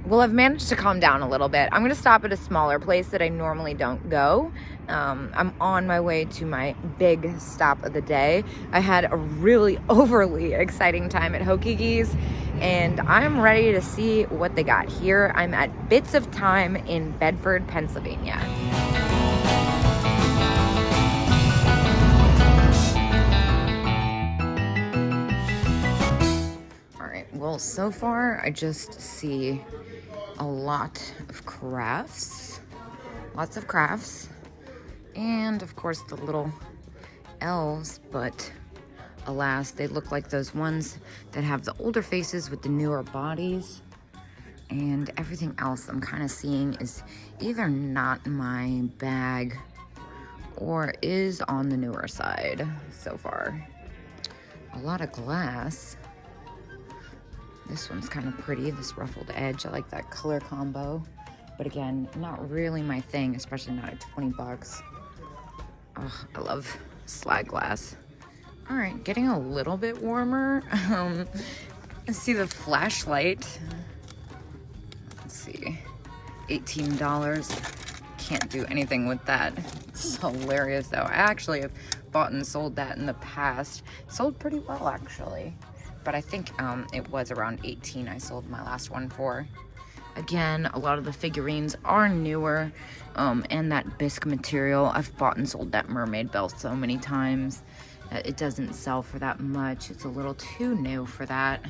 well, I've managed to calm down a little bit. I'm gonna stop at a smaller place that I normally don't go. I'm on my way to my big stop of the day. I had a really overly exciting time at Hokigi's, and I'm ready to see what they got here. I'm at Bits of Time in Bedford, Pennsylvania. All right, well, so far I just see a lot of crafts, lots of crafts, and of course the little elves, but alas, they look like those ones that have the older faces with the newer bodies, and everything else I'm kind of seeing is either not my bag or is on the newer side so far. A lot of glass. This one's kind of pretty, this ruffled edge. I like that color combo. But again, not really my thing, especially not at 20 bucks. Oh, I love slag glass. All right, getting a little bit warmer. I see the flashlight. Let's see, $18. Can't do anything with that. It's hilarious though. I actually have bought and sold that in the past. Sold pretty well actually. But I think it was around 18 I sold my last one for. Again, a lot of the figurines are newer, and that bisque material. I've bought and sold that mermaid bell so many times that it doesn't sell for that much. It's a little too new for that.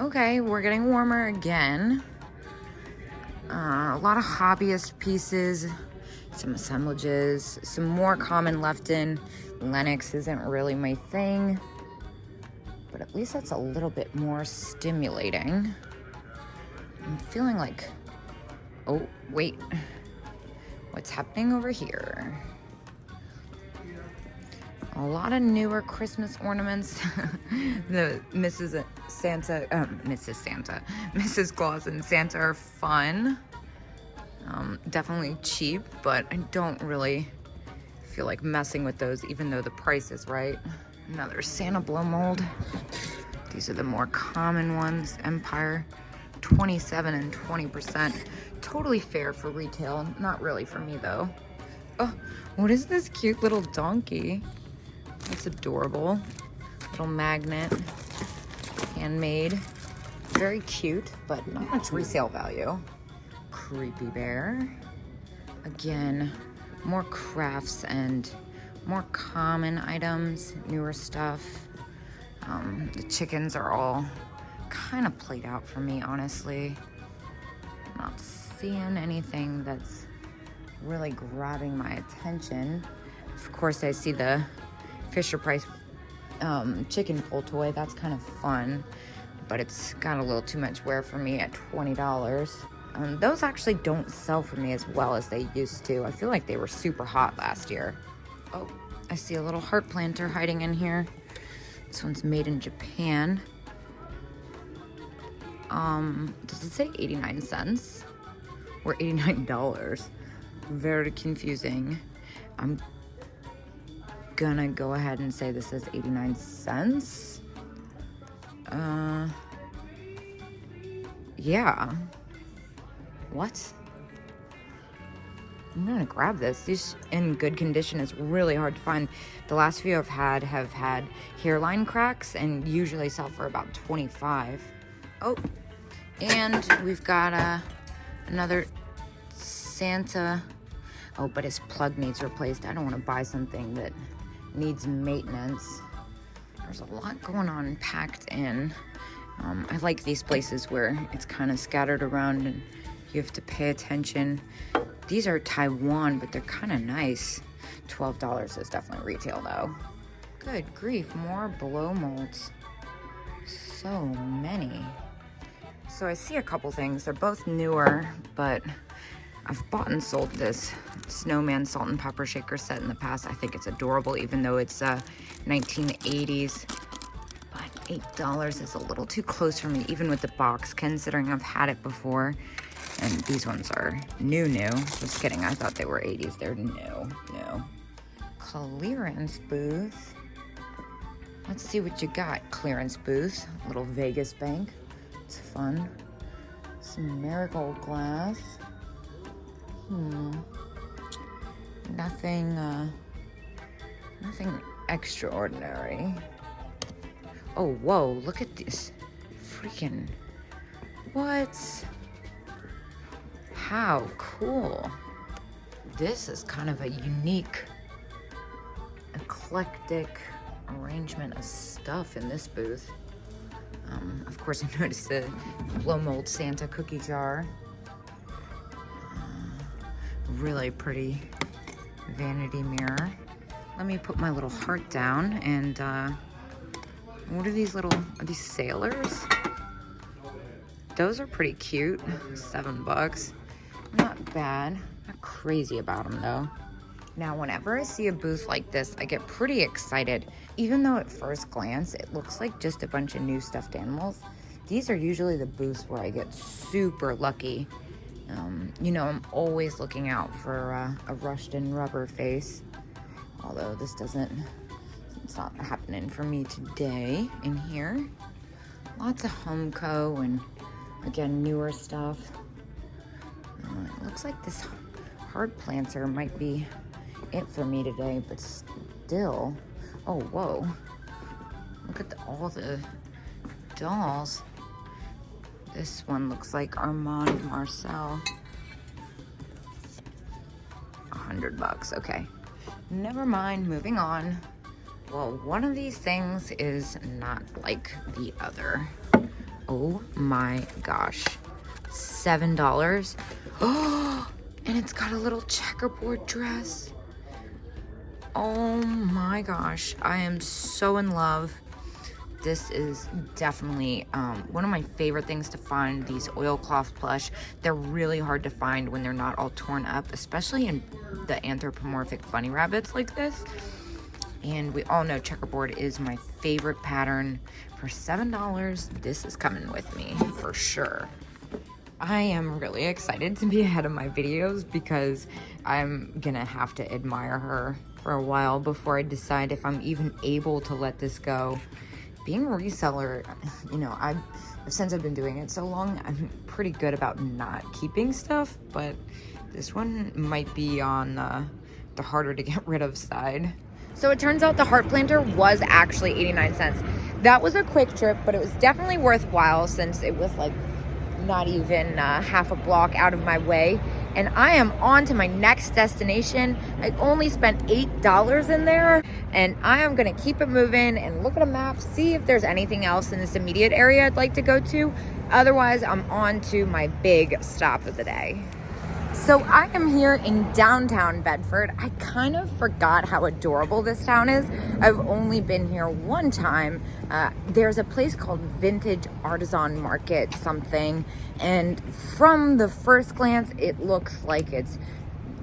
Okay, we're getting warmer again. A lot of hobbyist pieces, some assemblages, some more common left in. Lennox isn't really my thing, but at least that's a little bit more stimulating. I'm feeling like, oh, wait, what's happening over here? A lot of newer Christmas ornaments. The Mrs. Claus and Santa are fun. Definitely cheap, but I don't really feel like messing with those, even though the price is right. Another Santa blow mold. These are the more common ones. Empire, 27 and 20%. Totally fair for retail. Not really for me though. Oh, what is this cute little donkey? That's adorable. Little magnet. Handmade. Very cute, but not much resale value. Creepy bear. Again, more crafts and more common items, newer stuff. The chickens are all kind of played out for me, honestly. I'm not seeing anything that's really grabbing my attention. Of course, I see the Fisher Price chicken pull toy. That's kind of fun, but it's got a little too much wear for me at $20. Those actually don't sell for me as well as they used to. I feel like they were super hot last year. Oh, I see a little heart planter hiding in here. This one's made in Japan. Does it say 89 cents or $89? Very confusing. I'm gonna go ahead and say this is 89 cents. Yeah. What? I'm gonna grab this. These in good condition is really hard to find. The last few I've had have had hairline cracks and usually sell for about 25. Oh, and we've got another Santa. Oh, but his plug needs replaced. I don't want to buy something that needs maintenance. There's a lot going on packed in. I like these places where it's kind of scattered around and you have to pay attention. These are Taiwan, but they're kind of nice. $12 is definitely retail though. Good grief, more blow molds. So many. So I see a couple things. They're both newer, but I've bought and sold this snowman salt and pepper shaker set in the past. I think it's adorable, even though it's 1980s. But $8 is a little too close for me, even with the box, considering I've had it before. And these ones are new. Just kidding, I thought they were 80s. They're new. Clearance booth. Let's see what you got, clearance booth. Little Vegas bank. It's fun. Some marigold glass. Nothing, nothing extraordinary. Oh, whoa, look at this. Freaking, what? How cool. This is kind of a unique, eclectic arrangement of stuff in this booth. Of course, I noticed the blow mold Santa cookie jar. Really pretty vanity mirror. Let me put my little heart down and what are these little, are these sailors? Those are pretty cute, $7. Not bad, not crazy about them though. Now, whenever I see a booth like this, I get pretty excited. Even though at first glance, it looks like just a bunch of new stuffed animals, these are usually the booths where I get super lucky. You know, I'm always looking out for a Rushton rubber face. Although this it's not happening for me today in here. Lots of Homeco and, again, newer stuff. It looks like this hard planter might be it for me today, but still. Oh, whoa. Look at all the dolls. This one looks like Armand Marcel. $100, okay. Never mind, moving on. Well, one of these things is not like the other. Oh my gosh. $7. Oh, and it's got a little checkerboard dress. Oh my gosh, I am so in love. This is definitely one of my favorite things to find, these oilcloth plush. They're really hard to find when they're not all torn up, especially in the anthropomorphic bunny rabbits like this. And we all know checkerboard is my favorite pattern. For $7, this is coming with me for sure. I am really excited to be ahead of my videos because I'm gonna have to admire her for a while before I decide if I'm even able to let this go. Being a reseller, you know, since I've been doing it so long, I'm pretty good about not keeping stuff, but this one might be on the harder to get rid of side. So it turns out the heart planter was actually 89 cents. That was a quick trip, but it was definitely worthwhile since it was like not even half a block out of my way. And I am on to my next destination. I only spent $8 in there, and I am gonna keep it moving and look at a map, see if there's anything else in this immediate area I'd like to go to. Otherwise, I'm on to my big stop of the day. So I am here in downtown Bedford. I kind of forgot how adorable this town is. I've only been here one time. There's a place called Vintage Artisan Market something, and from the first glance, it looks like it's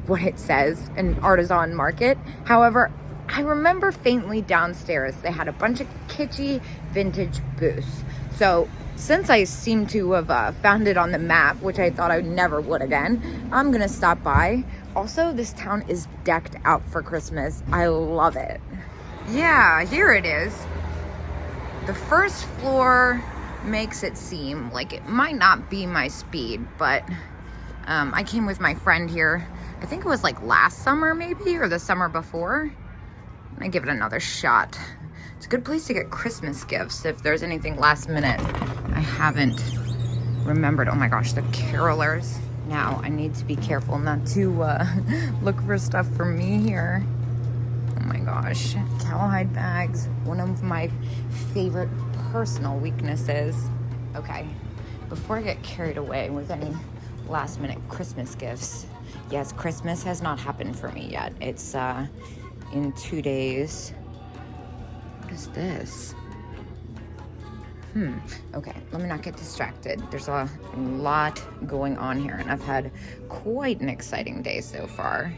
what it says, an artisan market. However, I remember faintly downstairs, they had a bunch of kitschy vintage booths. So since I seem to have found it on the map, which I thought I never would again, I'm gonna stop by. Also, this town is decked out for Christmas. I love it. Yeah, here it is. The first floor makes it seem like it might not be my speed, but I came with my friend here. I think it was like last summer maybe, or the summer before. I give it another shot. It's a good place to get Christmas gifts if there's anything last minute I haven't remembered. Oh my gosh, the carolers. Now I need to be careful not to look for stuff for me here. Oh my gosh, cowhide bags, one of my favorite personal weaknesses. Okay, before I get carried away with any last minute Christmas gifts, yes, Christmas has not happened for me yet. It's in 2 days. What is this? Okay, let me not get distracted. There's a lot going on here, and I've had quite an exciting day so far.